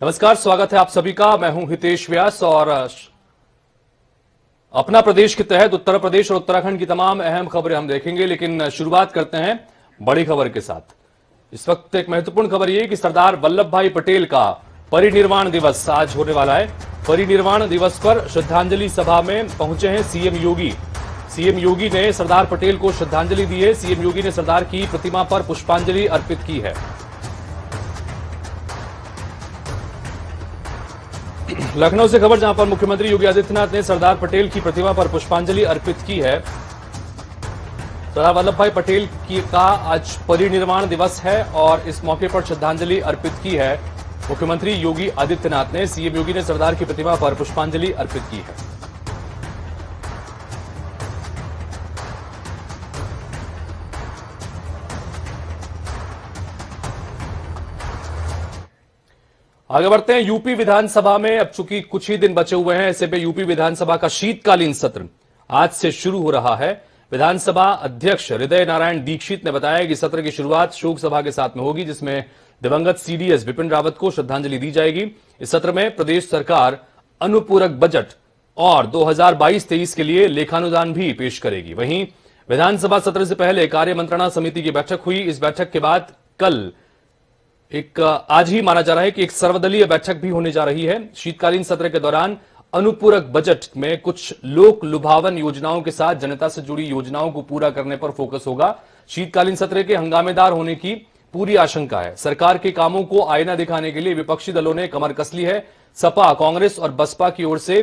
नमस्कार, स्वागत है आप सभी का। मैं हूं हितेश व्यास और अपना प्रदेश के तहत उत्तर प्रदेश और उत्तराखंड की तमाम अहम खबरें हम देखेंगे, लेकिन शुरुआत करते हैं बड़ी खबर के साथ। इस वक्त एक महत्वपूर्ण खबर यह कि सरदार वल्लभ भाई पटेल का परिनिर्वाण दिवस आज होने वाला है। परिनिर्वाण दिवस पर श्रद्धांजलि सभा में पहुंचे हैं सीएम योगी। सीएम योगी ने सरदार पटेल को श्रद्धांजलि दी है। सीएम योगी ने सरदार की प्रतिमा पर पुष्पांजलि अर्पित की है। लखनऊ से खबर, जहां पर मुख्यमंत्री योगी आदित्यनाथ ने सरदार पटेल की प्रतिमा पर पुष्पांजलि अर्पित की है। सरदार वल्लभ भाई पटेल का आज परिनिर्वाण दिवस है और इस मौके पर श्रद्धांजलि अर्पित की है मुख्यमंत्री योगी आदित्यनाथ ने। सीएम योगी ने सरदार की प्रतिमा पर पुष्पांजलि अर्पित की है। आगे बढ़ते हैं। यूपी विधानसभा में अब चूंकि कुछ ही दिन बचे हुए हैं, ऐसे में यूपी विधानसभा का शीतकालीन सत्र आज से शुरू हो रहा है। विधानसभा अध्यक्ष हृदय नारायण दीक्षित ने बताया कि सत्र की शुरुआत शोक सभा के साथ में होगी, जिसमें दिवंगत सीडीएस बिपिन रावत को श्रद्धांजलि दी जाएगी। इस सत्र में प्रदेश सरकार अनुपूरक बजट और 2022-23 के लिए लेखानुदान भी पेश करेगी। वहीं विधानसभा सत्र से पहले कार्य मंत्रणा समिति की बैठक हुई। इस बैठक के बाद कल आज ही माना जा रहा है कि एक सर्वदलीय बैठक भी होने जा रही है। शीतकालीन सत्र के दौरान अनुपूरक बजट में कुछ लोक लुभावन योजनाओं के साथ जनता से जुड़ी योजनाओं को पूरा करने पर फोकस होगा। शीतकालीन सत्र के हंगामेदार होने की पूरी आशंका है। सरकार के कामों को आईना दिखाने के लिए विपक्षी दलों ने कमर कस ली है। सपा, कांग्रेस और बसपा की ओर से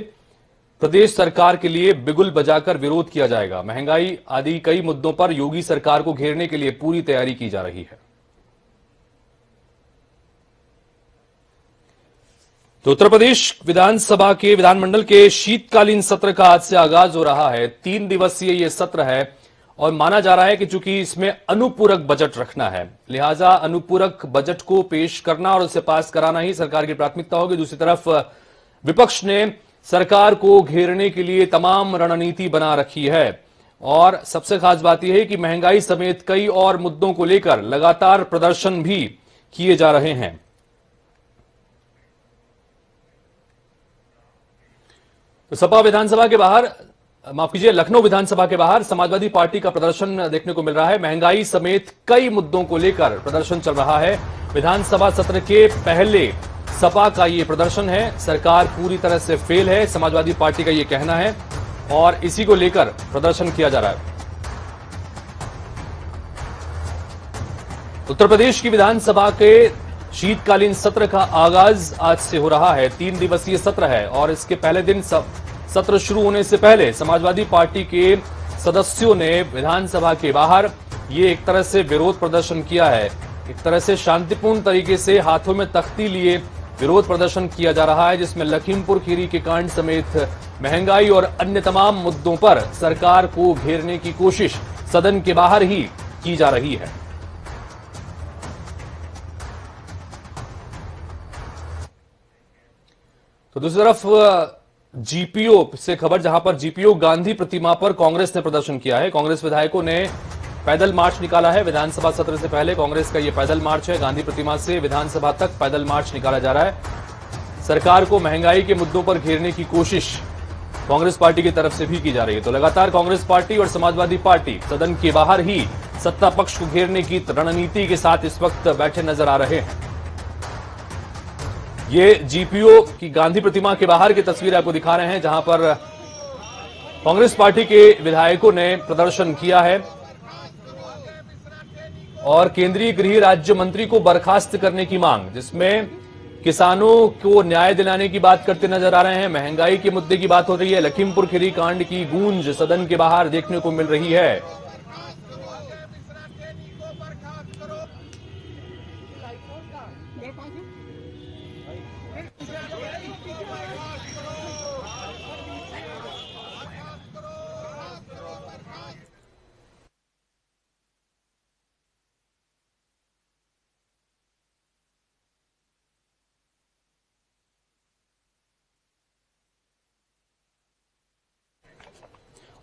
प्रदेश सरकार के लिए बिगुल बजाकर विरोध किया जाएगा। महंगाई आदि कई मुद्दों पर योगी सरकार को घेरने के लिए पूरी तैयारी की जा रही है। तो उत्तर प्रदेश विधानसभा के विधानमंडल के शीतकालीन सत्र का आज से आगाज हो रहा है। 3 दिवसीय यह सत्र है और माना जा रहा है कि चूंकि इसमें अनुपूरक बजट रखना है, लिहाजा अनुपूरक बजट को पेश करना और उसे पास कराना ही सरकार की प्राथमिकता होगी। दूसरी तरफ विपक्ष ने सरकार को घेरने के लिए तमाम रणनीति बना रखी है और सबसे खास बात यह है कि महंगाई समेत कई और मुद्दों को लेकर लगातार प्रदर्शन भी किए जा रहे हैं। तो सपा विधानसभा के बाहर, माफ कीजिए, लखनऊ विधानसभा के बाहर समाजवादी पार्टी का प्रदर्शन देखने को मिल रहा है। महंगाई समेत कई मुद्दों को लेकर प्रदर्शन चल रहा है। विधानसभा सत्र के पहले सपा का यह प्रदर्शन है। सरकार पूरी तरह से फेल है, समाजवादी पार्टी का यह कहना है और इसी को लेकर प्रदर्शन किया जा रहा है। उत्तर प्रदेश की विधानसभा के शीतकालीन सत्र का आगाज आज से हो रहा है। 3 दिवसीय सत्र है और इसके पहले दिन सत्र शुरू होने से पहले समाजवादी पार्टी के सदस्यों ने विधानसभा के बाहर ये एक तरह से विरोध प्रदर्शन किया है। एक तरह से शांतिपूर्ण तरीके से हाथों में तख्ती लिए विरोध प्रदर्शन किया जा रहा है, जिसमें लखीमपुर खीरी के कांड समेत महंगाई और अन्य तमाम मुद्दों पर सरकार को घेरने की कोशिश सदन के बाहर ही की जा रही है। तो दूसरी तरफ जीपीओ से खबर, जहां पर जीपीओ गांधी प्रतिमा पर कांग्रेस ने प्रदर्शन किया है। कांग्रेस विधायकों ने पैदल मार्च निकाला है। विधानसभा सत्र से पहले कांग्रेस का यह पैदल मार्च है। गांधी प्रतिमा से विधानसभा तक पैदल मार्च निकाला जा रहा है। सरकार को महंगाई के मुद्दों पर घेरने की कोशिश कांग्रेस पार्टी की तरफ से भी की जा रही है। तो लगातार कांग्रेस पार्टी और समाजवादी पार्टी सदन के बाहर ही सत्ता पक्ष को घेरने की रणनीति के साथ इस वक्त बैठे नजर आ रहे हैं। ये जीपीओ की गांधी प्रतिमा के बाहर की तस्वीर आपको दिखा रहे हैं, जहां पर कांग्रेस पार्टी के विधायकों ने प्रदर्शन किया है और केंद्रीय गृह राज्य मंत्री को बर्खास्त करने की मांग, जिसमें किसानों को न्याय दिलाने की बात करते नजर आ रहे हैं। महंगाई के मुद्दे की बात हो रही है। लखीमपुर खीरी कांड की गूंज सदन के बाहर देखने को मिल रही है।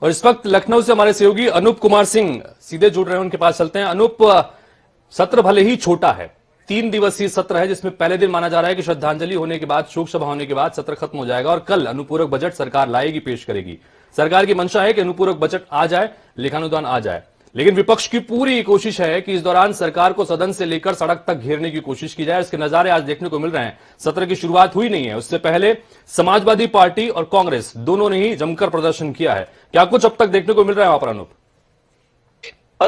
और इस वक्त लखनऊ से हमारे सहयोगी अनूप कुमार सिंह सीधे जुड़ रहे हैं, उनके पास चलते हैं। अनूप, सत्र भले ही छोटा है 3 दिवसीय सत्र है, जिसमें पहले दिन माना जा रहा है कि श्रद्धांजलि होने के बाद, शोक सभा होने के बाद सत्र खत्म हो जाएगा और कल अनुपूरक बजट सरकार लाएगी, पेश करेगी। सरकार की मंशा है कि अनुपूरक बजट आ जाए, लेखानुदान आ जाए, लेकिन विपक्ष की पूरी कोशिश है कि इस दौरान सरकार को सदन से लेकर सड़क तक घेरने की कोशिश की जाए। इसके नजारे आज देखने को मिल रहे हैं। सत्र की शुरुआत हुई नहीं है, उससे पहले समाजवादी पार्टी और कांग्रेस दोनों ने ही जमकर प्रदर्शन किया है। क्या कुछ अब तक देखने को मिल रहा है वहां पर, अनूप?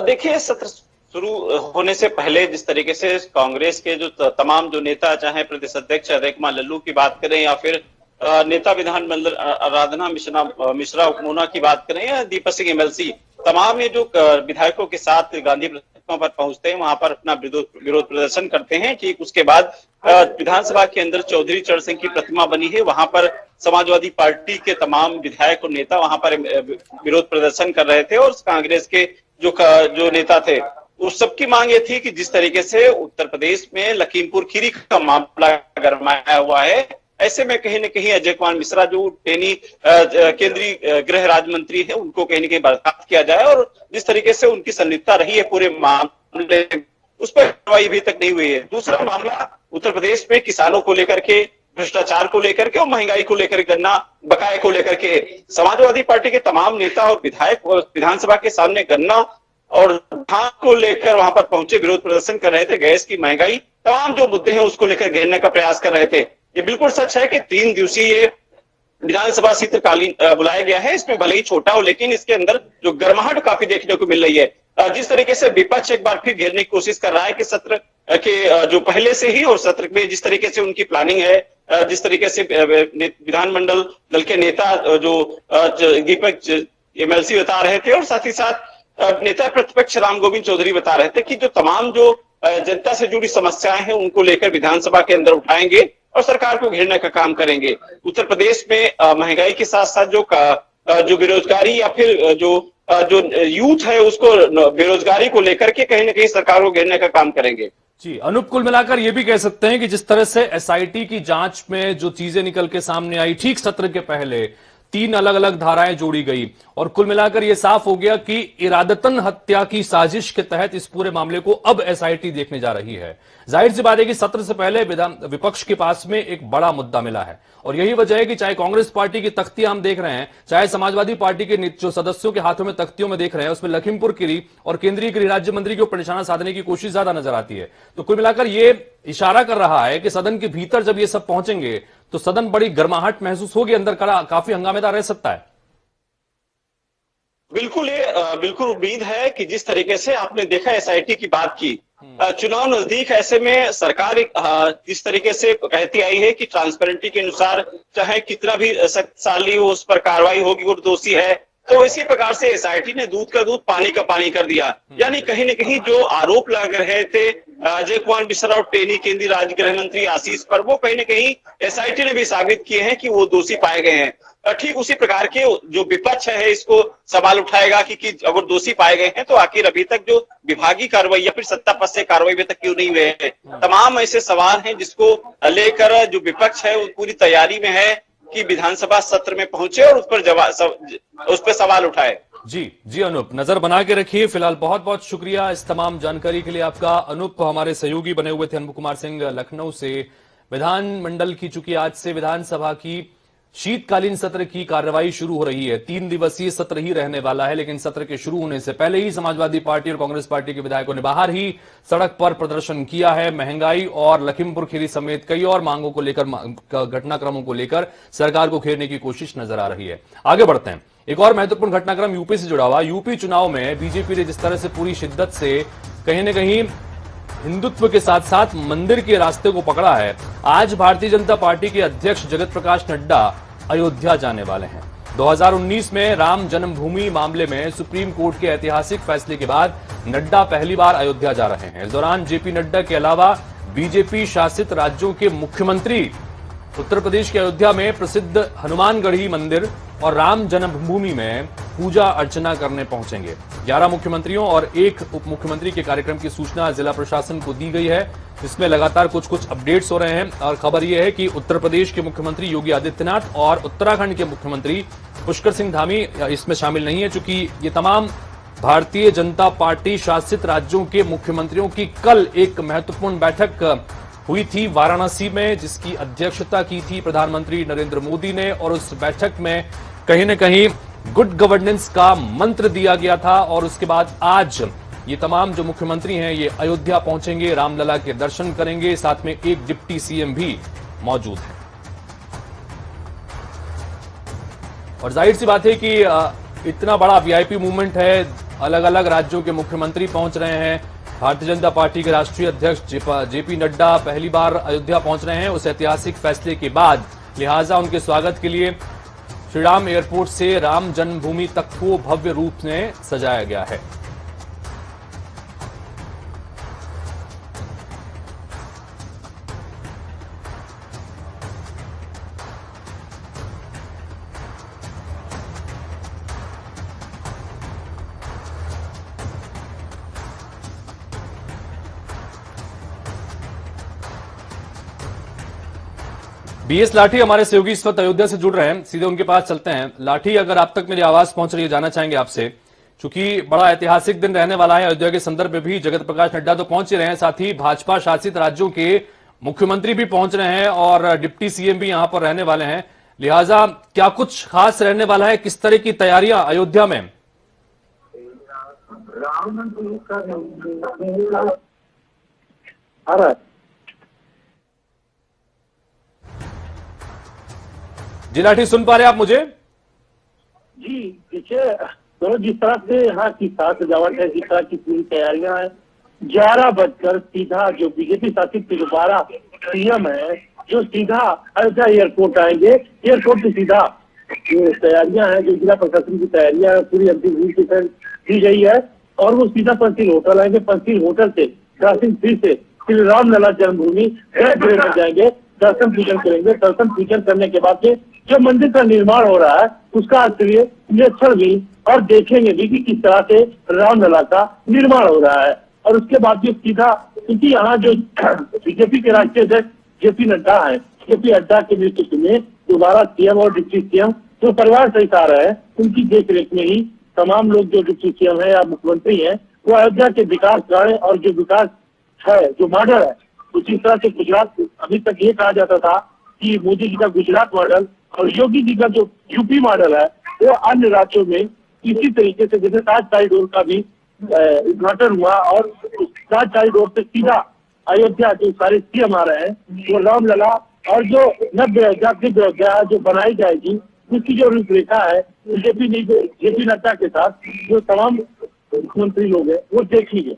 देखिए, सत्र शुरू होने से पहले जिस तरीके से कांग्रेस के जो तमाम जो नेता, चाहे प्रदेश अध्यक्ष अजय कुमार लल्लू की बात करें या फिर नेता विधानमंडल आराधना मिश्रा उपमोना की बात करें या दीपक सिंह एमएलसी, तमाम ये जो विधायकों के साथ गांधी प्रतिमा पर पहुंचते हैं, वहां पर अपना विरोध प्रदर्शन करते हैं। ठीक उसके बाद विधानसभा के अंदर चौधरी चरण सिंह की प्रतिमा बनी है, वहां पर समाजवादी पार्टी के तमाम विधायक और नेता वहां पर विरोध प्रदर्शन कर रहे थे और कांग्रेस के जो नेता थे उस सबकी मांग ये थी कि जिस तरीके से उत्तर प्रदेश में लखीमपुर खीरी का मामला गरमाया हुआ है, ऐसे में कहीं न कहीं अजय कुमार मिश्रा जो टेनी केंद्रीय गृह राज्य मंत्री है, उनको कहीं न कहीं बर्खास्त किया जाए और जिस तरीके से उनकी संलिप्तता रही है पूरे मामले, उस पर कार्रवाई अभी तक नहीं हुई है। दूसरा मामला उत्तर प्रदेश में किसानों को लेकर के, भ्रष्टाचार को लेकर के और महंगाई को लेकर, गन्ना बकाये को लेकर के समाजवादी पार्टी के तमाम नेता और विधायक विधानसभा के सामने गन्ना और धान को लेकर वहां पर पहुंचे, विरोध प्रदर्शन कर रहे थे। गैस की महंगाई, तमाम जो मुद्दे हैं उसको लेकर घेरने का प्रयास कर रहे थे। ये बिल्कुल सच है कि 3 दिवसीय विधानसभा शीतकालीन बुलाया गया है। इसमें भले ही छोटा हो, लेकिन इसके अंदर जो गर्माहट काफी देखने को मिल रही है। जिस तरीके से विपक्ष एक बार फिर घेरने की कोशिश कर रहा है कि सत्र के जो पहले से ही और सत्र में जिस तरीके से उनकी प्लानिंग है, जिस तरीके से विधानमंडल दल के नेता जो दीपक एमएलसी बता रहे थे और साथ ही साथ नेता प्रतिपक्ष राम गोविंद चौधरी बता रहे थे कि जो तमाम जो जनता से जुड़ी समस्याएं हैं उनको लेकर विधानसभा के अंदर उठाएंगे और सरकार को घेरने का काम करेंगे। उत्तर प्रदेश में महंगाई के साथ साथ जो बेरोजगारी या फिर जो यूथ है उसको बेरोजगारी को लेकर के कहीं ना कहीं सरकार को घेरने का काम करेंगे। जी अनूप, कुल मिलाकर ये भी कह सकते हैं कि जिस तरह से एसआईटी की जांच में जो चीजें निकल के सामने आई, ठीक सत्र के पहले 3 अलग अलग धाराएं जोड़ी गई और कुल मिलाकर यह साफ हो गया कि इरादतन हत्या की साजिश के तहत इस पूरे मामले को अब एसआईटी देखने जा रही है। जाहिर सी बात है कि सत्र से पहले विपक्ष के पास में एक बड़ा मुद्दा मिला है और यही वजह है कि चाहे कांग्रेस पार्टी की तख्तियां हम देख रहे हैं, चाहे समाजवादी पार्टी के जो सदस्यों के हाथों में तख्तियों में देख रहे हैं, उसमें लखीमपुर खीरी और केंद्रीय गृह राज्य मंत्री के ऊपर निशाना साधने की कोशिश ज्यादा नजर आती है। तो कुल मिलाकर यह इशारा कर रहा है कि सदन के भीतर जब ये सब पहुंचेंगे तो सदन बड़ी गर्माहट महसूस होगी, अंदर काफी हंगामेदार रह सकता है। बिल्कुल उम्मीद है कि जिस तरीके से आपने देखा एसआईटी की बात की, चुनाव नजदीक, ऐसे में सरकार इस तरीके से कहती आई है कि ट्रांसपेरेंटी के अनुसार चाहे कितना भी शक्तिशाली हो उस पर कार्रवाई होगी और दोषी है, तो इसी प्रकार से एसआईटी ने दूध का दूध पानी का पानी कर दिया। यानी कहीं न कहीं जो आरोप लग रहे थे अजय कुमार मिश्रा और टेनी केंद्रीय राज्य गृह मंत्री आशीष पर, वो कहीं न कहीं एसआईटी ने भी साबित किए हैं कि वो दोषी पाए गए हैं। ठीक उसी प्रकार के जो विपक्ष है इसको सवाल उठाएगा कि अगर दोषी पाए गए हैं तो आखिर अभी तक जो विभागीय कार्रवाई या फिर सत्ता पक्ष से कार्रवाई अभी तक क्यों नहीं हुए हैं। तमाम ऐसे सवाल हैं जिसको लेकर जो विपक्ष है वो पूरी तैयारी में है कि विधानसभा सत्र में पहुंचे और उस पर सवाल उठाए। जी अनूप, नजर बना के रखिए। फिलहाल बहुत बहुत शुक्रिया इस तमाम जानकारी के लिए आपका। अनूप हमारे सहयोगी बने हुए थे अनूप कुमार सिंह लखनऊ से। विधानमंडल की चूंकि आज से विधानसभा की शीतकालीन सत्र की कार्रवाई शुरू हो रही है, 3 दिवसीय सत्र ही रहने वाला है, लेकिन सत्र के शुरू होने से पहले ही समाजवादी पार्टी और कांग्रेस पार्टी के विधायकों ने बाहर ही सड़क पर प्रदर्शन किया है। महंगाई और लखीमपुर खीरी समेत कई और मांगों को लेकर, घटनाक्रमों को लेकर सरकार को घेरने की कोशिश नजर आ रही है। आगे बढ़ते हैं। एक और महत्वपूर्ण घटनाक्रम यूपी से जुड़ा हुआ। यूपी चुनाव में बीजेपी ने जिस तरह से पूरी शिद्दत से कहीं न कहीं हिंदुत्व के साथ साथ मंदिर के रास्ते को पकड़ा है, आज भारतीय जनता पार्टी के अध्यक्ष जगत प्रकाश नड्डा अयोध्या जाने वाले हैं। 2019 में राम जन्मभूमि मामले में सुप्रीम कोर्ट के ऐतिहासिक फैसले के बाद नड्डा पहली बार अयोध्या जा रहे हैं। इस दौरान जेपी नड्डा के अलावा बीजेपी शासित राज्यों के मुख्यमंत्री उत्तर प्रदेश के अयोध्या में प्रसिद्ध हनुमानगढ़ी मंदिर और राम जन्मभूमि में पूजा अर्चना करने पहुंचेंगे। 11 मुख्यमंत्रियों और 1 उप मुख्यमंत्री के कार्यक्रम की सूचना जिला प्रशासन को दी गई है। इसमें लगातार कुछ अपडेट्स हो रहे हैं और खबर यह है कि उत्तर प्रदेश के मुख्यमंत्री योगी आदित्यनाथ और उत्तराखंड के मुख्यमंत्री पुष्कर सिंह धामी इसमें शामिल नहीं है, चूंकि ये तमाम भारतीय जनता पार्टी शासित राज्यों के मुख्यमंत्रियों की कल एक महत्वपूर्ण बैठक हुई थी वाराणसी में, जिसकी अध्यक्षता की थी प्रधानमंत्री नरेंद्र मोदी ने। और उस बैठक में कहीं न कहीं गुड गवर्नेंस का मंत्र दिया गया था। और उसके बाद आज ये तमाम जो मुख्यमंत्री हैं ये अयोध्या पहुंचेंगे, रामलला के दर्शन करेंगे, साथ में एक डिप्टी सीएम भी मौजूद है। और जाहिर सी बात है कि इतना बड़ा वीआईपी मूवमेंट है, अलग अलग राज्यों के मुख्यमंत्री पहुंच रहे हैं। भारतीय जनता पार्टी के राष्ट्रीय अध्यक्ष जेपी नड्डा पहली बार अयोध्या पहुंच रहे हैं उस ऐतिहासिक फैसले के बाद, लिहाजा उनके स्वागत के लिए श्रीराम एयरपोर्ट से राम जन्मभूमि तक को भव्य रूप में सजाया गया है। बीएस लाठी हमारे सहयोगी इस वक्त अयोध्या से जुड़ रहे हैं, सीधे उनके पास चलते हैं। लाठी, अगर आप तक मेरी आवाज पहुंच रही है, जानना चाहेंगे आपसे, चूंकि बड़ा ऐतिहासिक दिन रहने वाला है अयोध्या के संदर्भ में भी जगत प्रकाश नड्डा तो पहुंच ही रहे हैं, साथ ही भाजपा शासित राज्यों के मुख्यमंत्री भी पहुंच रहे हैं और डिप्टी सीएम भी यहां पर रहने वाले हैं। लिहाजा क्या कुछ खास रहने वाला है, किस तरह की तैयारियां अयोध्या में? जी लाठी, सुन पा रहे हैं आप मुझे? जी, पीछे तो जिस तरह से यहाँ की साज सजावट है, जिस तरह की पूरी तैयारियां हैं, 11 बजकर सीधा जो बीजेपी शासित दोबारा सीएम है जो सीधा अयोध्या एयरपोर्ट आएंगे। एयरपोर्ट से सीधा जो तैयारियां हैं, जो जिला प्रशासन की तैयारियां हैं, पूरी अंतिम रूप से की गई है और वो सीधा पंचशील होटल आएंगे। पंचशील होटल से दर्शन फिर से श्री रामलला जन्मभूमि में जाएंगे, दर्शन पूजन करेंगे। दर्शन पूजन करने के बाद जो मंदिर का निर्माण हो रहा है उसका निरीक्षण भी और देखेंगे भी कि किस तरह से रामलला का निर्माण हो रहा है। और उसके बाद जो सीधा, क्योंकि यहाँ जो बीजेपी के राष्ट्रीय अध्यक्ष जेपी नड्डा है, जेपी नड्डा के नेतृत्व में दोबारा सीएम और डिप्टी सीएम जो परिवार सहित आ रहे हैं, उनकी देखरेख में ही तमाम लोग जो डिप्टी सीएम है या मुख्यमंत्री है वो अयोध्या के विकास कार्य और जो विकास है, जो मॉडल है, उसी तरह से गुजरात, अभी तक ये कहा जाता था कि मोदी जी का गुजरात मॉडल और योगी जी का जो यूपी मॉडल है वो अन्य राज्यों में इसी तरीके से, जैसे ताज कॉरिडोर का भी उद्घाटन हुआ और ताज कॉरिडोर से सीधा अयोध्या जो सारे सीएम आ रहे हैं, वो रामलला और जो नव्य अयोध्या जो बनाई जाएगी उसकी जो रूपरेखा है जेपी नड्डा के साथ जो तमाम मुख्यमंत्री लोग हैं वो देखेंगे।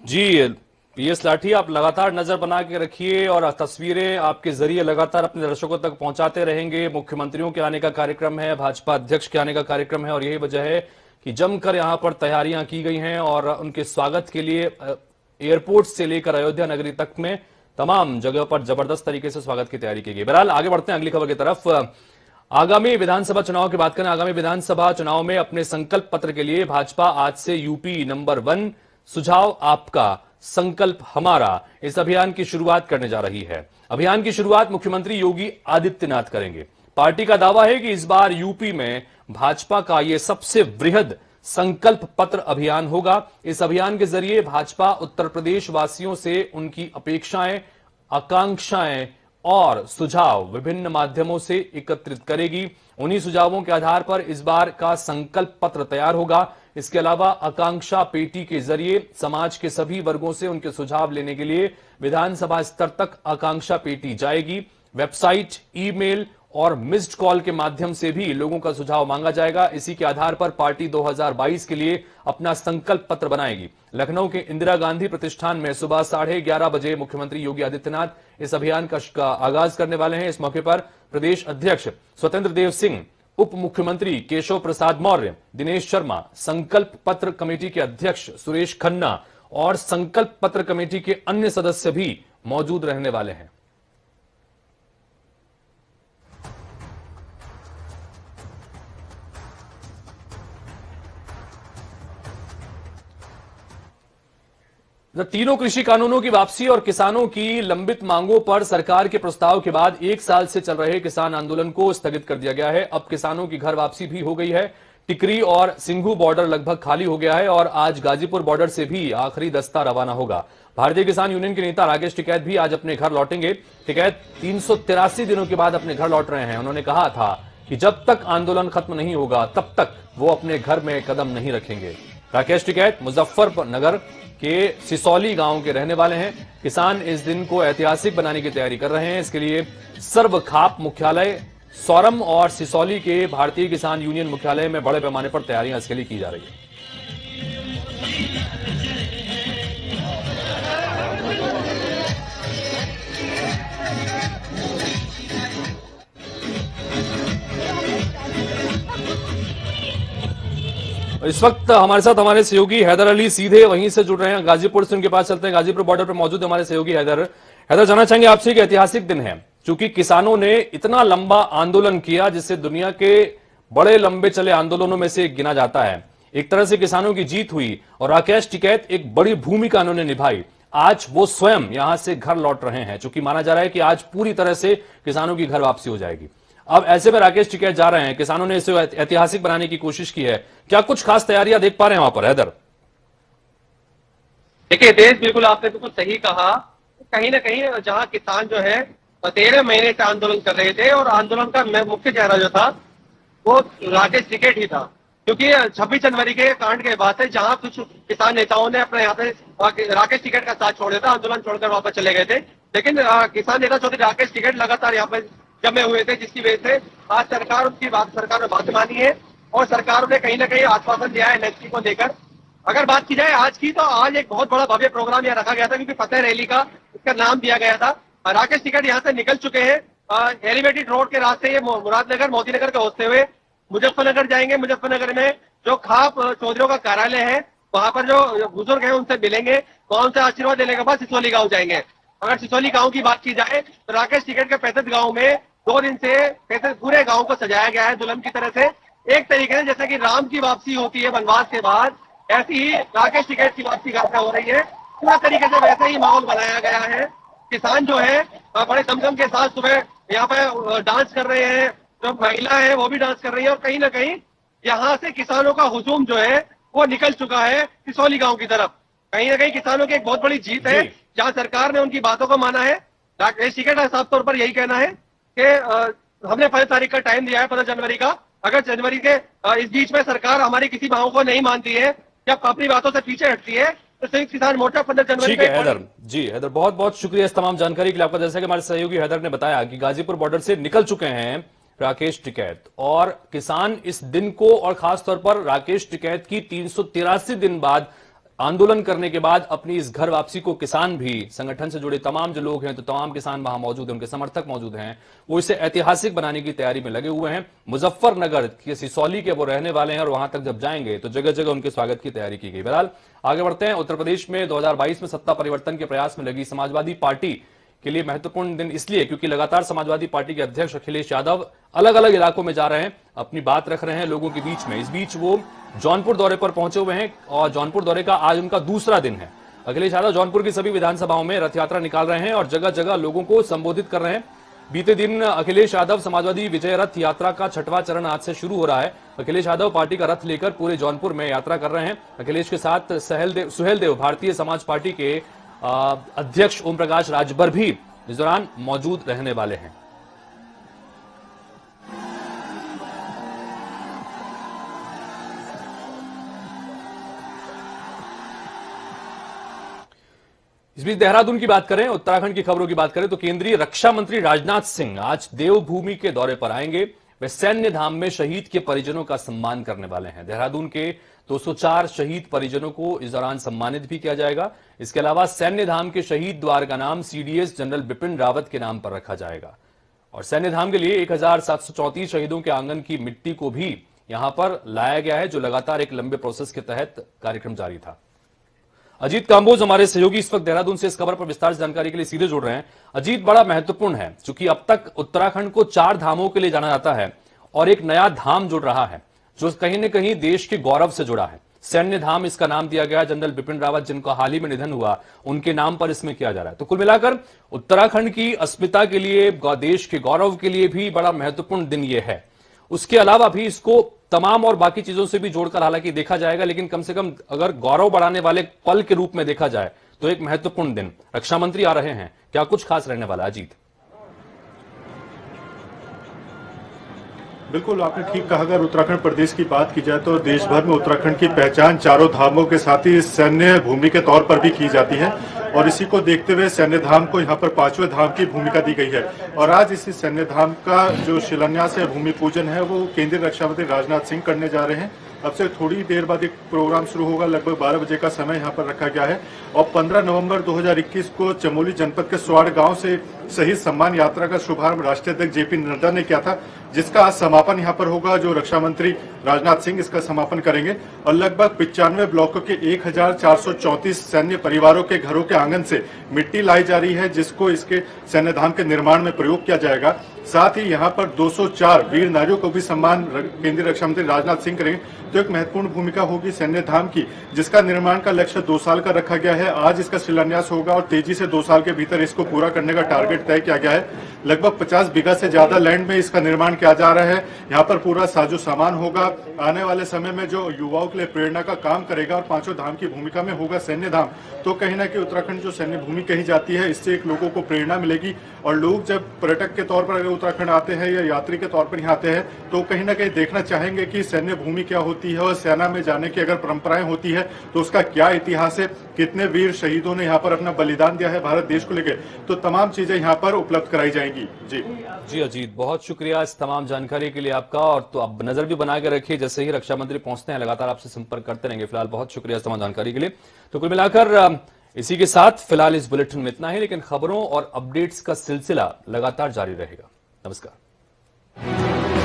जी पीएस लाठी, आप लगातार नजर बना के रखिए और तस्वीरें आपके जरिए लगातार अपने दर्शकों तक पहुंचाते रहेंगे। मुख्यमंत्रियों के आने का कार्यक्रम है, भाजपा अध्यक्ष के आने का कार्यक्रम है और यही वजह है कि जमकर यहां पर तैयारियां की गई हैं और उनके स्वागत के लिए एयरपोर्ट से लेकर अयोध्या नगरी तक में तमाम जगह पर जबरदस्त तरीके से स्वागत की तैयारी की गई। बहरहाल आगे बढ़ते हैं अगली खबर की तरफ। आगामी विधानसभा चुनाव की बात करें, आगामी विधानसभा चुनाव में अपने संकल्प पत्र के लिए भाजपा आज से यूपी नंबर 1 सुझाव आपका संकल्प हमारा इस अभियान की शुरुआत करने जा रही है। अभियान की शुरुआत मुख्यमंत्री योगी आदित्यनाथ करेंगे। पार्टी का दावा है कि इस बार यूपी में भाजपा का यह सबसे वृहद संकल्प पत्र अभियान होगा। इस अभियान के जरिए भाजपा उत्तर प्रदेश वासियों से उनकी अपेक्षाएं, आकांक्षाएं और सुझाव विभिन्न माध्यमों से एकत्रित करेगी। उन्हीं सुझावों के आधार पर इस बार का संकल्प पत्र तैयार होगा। इसके अलावा आकांक्षा पेटी के जरिए समाज के सभी वर्गों से उनके सुझाव लेने के लिए विधानसभा स्तर तक आकांक्षा पेटी जाएगी। वेबसाइट, ईमेल और मिस्ड कॉल के माध्यम से भी लोगों का सुझाव मांगा जाएगा। इसी के आधार पर पार्टी 2022 के लिए अपना संकल्प पत्र बनाएगी। लखनऊ के इंदिरा गांधी प्रतिष्ठान में सुबह 11:30 बजे मुख्यमंत्री योगी आदित्यनाथ इस अभियान का आगाज करने वाले हैं। इस मौके पर प्रदेश अध्यक्ष स्वतंत्र देव सिंह, उप मुख्यमंत्री केशव प्रसाद मौर्य, दिनेश शर्मा, संकल्प पत्र कमेटी के अध्यक्ष सुरेश खन्ना और संकल्प पत्र कमेटी के अन्य सदस्य भी मौजूद रहने वाले हैं। तीनों कृषि कानूनों की वापसी और किसानों की लंबित मांगों पर सरकार के प्रस्ताव के बाद 1 साल से चल रहे किसान आंदोलन को स्थगित कर दिया गया है। अब किसानों की घर वापसी भी हो गई है। टिकरी और सिंघू बॉर्डर लगभग खाली हो गया है और आज गाजीपुर बॉर्डर से भी आखिरी दस्ता रवाना होगा। भारतीय किसान यूनियन के नेता राकेश टिकैत भी आज अपने घर लौटेंगे। टिकैत 383 दिनों के बाद अपने घर लौट रहे हैं। उन्होंने कहा था कि जब तक आंदोलन खत्म नहीं होगा तब तक वो अपने घर में कदम नहीं रखेंगे। राकेश टिकैत मुजफ्फरनगर के सिसौली गांव के रहने वाले हैं। किसान इस दिन को ऐतिहासिक बनाने की तैयारी कर रहे हैं। इसके लिए सर्व खाप मुख्यालय, सौरम और सिसौली के भारतीय किसान यूनियन मुख्यालय में बड़े पैमाने पर तैयारियां इसके लिए की जा रही है। इस वक्त हमारे साथ हमारे सहयोगी हैदर अली सीधे वहीं से जुड़ रहे हैं, गाजीपुर से। उनके पास चलते हैं। गाजीपुर बॉर्डर पर मौजूद हमारे सहयोगी हैदर। जानना चाहेंगे आपसे कि ऐतिहासिक दिन है, क्योंकि किसानों ने इतना लंबा आंदोलन किया जिससे दुनिया के बड़े लंबे चले आंदोलनों में से एक गिना जाता है। एक तरह से किसानों की जीत हुई और राकेश टिकैत एक बड़ी भूमिका उन्होंने निभाई। आज वो स्वयं यहां से घर लौट रहे हैं, चूंकि माना जा रहा है कि आज पूरी तरह से किसानों की घर वापसी हो जाएगी। अब ऐसे में राकेश टिकैत जा रहे हैं, किसानों ने इसे ऐतिहासिक बनाने की कोशिश की है। क्या कुछ खास तैयारियां देख पा रहे हैं वहां पर हैदर? देखिए देश, बिल्कुल आपने बिल्कुल सही कहा। कहीं ना कहीं जहां किसान जो है 13 महीने से आंदोलन कर रहे थे और आंदोलन का मुख्य चेहरा जो था वो राकेश टिकैत ही था, क्योंकि 26 जनवरी के कांड के बाद से जहां कुछ किसान नेताओं ने अपने यहाँ पे राकेश टिकैत का साथ छोड़ दिया था, आंदोलन छोड़कर वापस चले गए थे। लेकिन किसान नेता चौधरी राकेश टिकैत लगातार यहाँ पे जमे हुए थे, जिसकी वजह से आज सरकार ने बात मानी है और सरकार ने कहीं ना कहीं आश्वासन दिया है एनएचपी को लेकर। अगर बात की जाए आज की, तो आज एक बहुत बड़ा भव्य प्रोग्राम यहाँ रखा गया था, क्योंकि फतेह रैली का इसका नाम दिया गया था। राकेश टिकैत यहाँ से निकल चुके हैं। एलिवेटेड रोड के रास्ते ये मुरादनगर मोदीनगर के होते हुए मुजफ्फरनगर जाएंगे। मुजफ्फरनगर में जो खाप चौधरी का कार्यालय है वहां पर जो बुजुर्ग है उनसे मिलेंगे, वहां उनसे आशीर्वाद देने के बाद सिसौली गाँव जाएंगे। अगर सिसौली गांव की बात की जाए तो राकेश टिकैत के पैतृक गांव में 2 दिन से पूरे गांव को सजाया गया है दुल्हन की तरह से। एक तरीके से जैसे कि राम की वापसी होती है वनवास के बाद, ऐसी ही राकेश टिकैत की वापसी गाथा हो रही है। पूरा तरीके से वैसे ही माहौल बनाया गया है। किसान जो है बड़े दमदम के साथ सुबह यहाँ पे डांस कर रहे हैं, जो महिला है वो भी डांस कर रही है और कहीं ना कहीं यहाँ से किसानों का हुजूम जो है वो निकल चुका है सिसौली गाँव की तरफ। कहीं ना कहीं किसानों की एक बहुत बड़ी जीत है, जहां सरकार ने उनकी बातों को माना है। राकेश टिकैत का साफ तौर पर यही कहना है कि हमने 5 तारीख का टाइम दिया है, 15 जनवरी का। अगर जनवरी के इस बीच में सरकार हमारी किसी मांगों को नहीं मानती है या अपनी बातों से पीछे हटती है तो संयुक्त किसान मोर्चा 15 जनवरी ठीक है हैदर जी। हैदर, बहुत बहुत शुक्रिया इस तमाम जानकारी के लिए आपका। जैसा कि हमारे सहयोगी हैदर ने बताया कि गाजीपुर बॉर्डर से निकल चुके हैं राकेश टिकैत और किसान इस दिन को, और खासतौर पर राकेश टिकैत की 383 दिन बाद आंदोलन करने के बाद अपनी इस घर वापसी को, किसान भी, संगठन से जुड़े तमाम जो लोग हैं, तो तमाम किसान वहां मौजूद हैं, उनके समर्थक मौजूद हैं, वो इसे ऐतिहासिक बनाने की तैयारी में लगे हुए हैं। मुजफ्फरनगर के सिसौली के वो रहने वाले हैं और वहां तक जब जाएंगे तो जगह जगह उनके स्वागत की तैयारी की गई। बहरहाल आगे बढ़ते हैं। उत्तर प्रदेश में 2022 में सत्ता परिवर्तन के प्रयास में लगी समाजवादी पार्टी के लिए महत्वपूर्ण दिन इसलिए क्योंकि लगातार समाजवादी पार्टी के अध्यक्ष अखिलेश यादव अलग अलग इलाकों में जा रहे हैं, अपनी बात रख रहे हैं लोगों के बीच में। इस बीच वो जौनपुर दौरे पर पहुंचे हुए हैं और जौनपुर दौरे का आज उनका दूसरा दिन है। अखिलेश यादव जौनपुर की सभी विधानसभाओं में रथ यात्रा निकाल रहे हैं और जगह जगह लोगों को संबोधित कर रहे हैं। बीते दिन अखिलेश यादव समाजवादी विजय रथ यात्रा का 6वां चरण आज से शुरू हो रहा है। अखिलेश यादव पार्टी का रथ लेकर पूरे जौनपुर में यात्रा कर रहे हैं। अखिलेश के साथ सुहेलदेव भारतीय समाज पार्टी के अध्यक्ष ओम प्रकाश राजभर भी इस दौरान मौजूद रहने वाले हैं। इस बीच देहरादून की बात करें, उत्तराखंड की खबरों की बात करें तो केंद्रीय रक्षा मंत्री राजनाथ सिंह आज देवभूमि के दौरे पर आएंगे। वे सैन्य धाम में शहीद के परिजनों का सम्मान करने वाले हैं। देहरादून के 204 शहीद परिजनों को इस दौरान सम्मानित भी किया जाएगा। इसके अलावा सैन्य धाम के शहीद द्वार का नाम सीडीएस जनरल बिपिन रावत के नाम पर रखा जाएगा और सैन्य धाम के लिए 1734 शहीदों के आंगन की मिट्टी को भी यहां पर लाया गया है, जो लगातार एक लंबे प्रोसेस के तहत कार्यक्रम जारी था। अजीत कांबोज हमारे सहयोगी इस वक्त देहरादून से इस खबर पर विस्तार से जानकारी के लिए सीधे जुड़ रहे हैं। अजीत, बड़ा महत्वपूर्ण है क्योंकि अब तक उत्तराखंड को 4 धामों के लिए जाना जाता है और एक नया धाम जुड़ रहा है जो कहीं न कहीं देश के गौरव से जुड़ा है। सैन्य धाम इसका नाम दिया गया जनरल बिपिन रावत, जिनका हाल ही में निधन हुआ, उनके नाम पर इसमें किया जा रहा है। तो कुल मिलाकर उत्तराखंड की अस्मिता के लिए, देश के गौरव के लिए भी बड़ा महत्वपूर्ण दिन यह है। उसके अलावा भी इसको तमाम और बाकी चीजों से भी जोड़कर हालांकि देखा जाएगा, लेकिन कम से कम अगर गौरव बढ़ाने वाले पल के रूप में देखा जाए तो एक महत्वपूर्ण दिन। रक्षा मंत्री आ रहे हैं, क्या कुछ खास रहने वाला? अजीत। बिल्कुल, आपने ठीक कहा। अगर उत्तराखंड प्रदेश की बात की जाए तो देश भर में उत्तराखंड की पहचान चारों धामों के साथ ही सैन्य भूमि के तौर पर भी की जाती है, और इसी को देखते हुए सैन्य धाम को यहाँ पर 5वें धाम की भूमिका दी गई है। और आज इसी सैन्य धाम का जो शिलान्यास है, भूमि पूजन है, वो केंद्रीय रक्षा मंत्री राजनाथ सिंह करने जा रहे हैं। अब से थोड़ी देर बाद एक प्रोग्राम शुरू होगा, लगभग 12 बजे का समय यहाँ पर रखा गया है। और 15 नवंबर 2021 को चमोली जनपद के स्वाड़ गांव से शहीद सम्मान यात्रा का शुभारंभ राष्ट्रीय अध्यक्ष जेपी नड्डा ने किया था, जिसका आज समापन यहाँ पर होगा। जो रक्षा मंत्री राजनाथ सिंह इसका समापन करेंगे। और लगभग 95 ब्लॉकों के 1434 सैन्य परिवारों के घरों के आंगन से मिट्टी लाई जा रही है, जिसको इसके सैन्य धाम के निर्माण में प्रयोग किया जाएगा। साथ ही यहाँ पर 204 वीर नारियों को भी सम्मान केंद्रीय रक्षा मंत्री राजनाथ सिंह करेंगे। तो एक महत्वपूर्ण भूमिका होगी सैन्य धाम की, जिसका निर्माण का लक्ष्य 2 साल का रखा गया है। आज इसका शिलान्यास होगा और तेजी से 2 साल के भीतर इसको पूरा करने का टारगेट तय किया गया है। लगभग 50 बीघा से ज्यादा लैंड में इसका निर्माण किया जा रहा है। यहाँ पर पूरा साजो सामान होगा। आने वाले समय में जो युवाओं के लिए प्रेरणा का काम करेगा और 5वें धाम की भूमिका में होगा सैन्य धाम। तो कहीं ना कहीं उत्तराखंड जो सैन्य भूमि कही जाती है, इससे एक लोगों को प्रेरणा मिलेगी। और लोग जब पर्यटक के तौर पर अगर उत्तराखंड आते हैं या यात्री के तौर पर यहाँ आते हैं, तो कहीं ना कहीं देखना चाहेंगे कि सैन्य भूमि क्या होती है, और सेना में जाने की अगर परंपराएं होती है तो उसका क्या इतिहास है, कितने वीर शहीदों ने यहाँ पर अपना बलिदान दिया है भारत देश को लेकर। तो तमाम चीजें यहाँ पर उपलब्ध कराई जाएंगी। जी अजीत, बहुत शुक्रिया इस तमाम जानकारी के लिए आपका। और तो अब नजर भी बना के रखिए, जैसे ही रक्षा मंत्री पहुंचते हैं लगातार आपसे संपर्क करते रहेंगे। फिलहाल बहुत शुक्रिया इस तमाम जानकारी के लिए। तो कुल मिलाकर इसी के साथ फिलहाल इस बुलेटिन में इतना ही, लेकिन खबरों और अपडेट्स का सिलसिला लगातार जारी रहेगा। नमस्कार।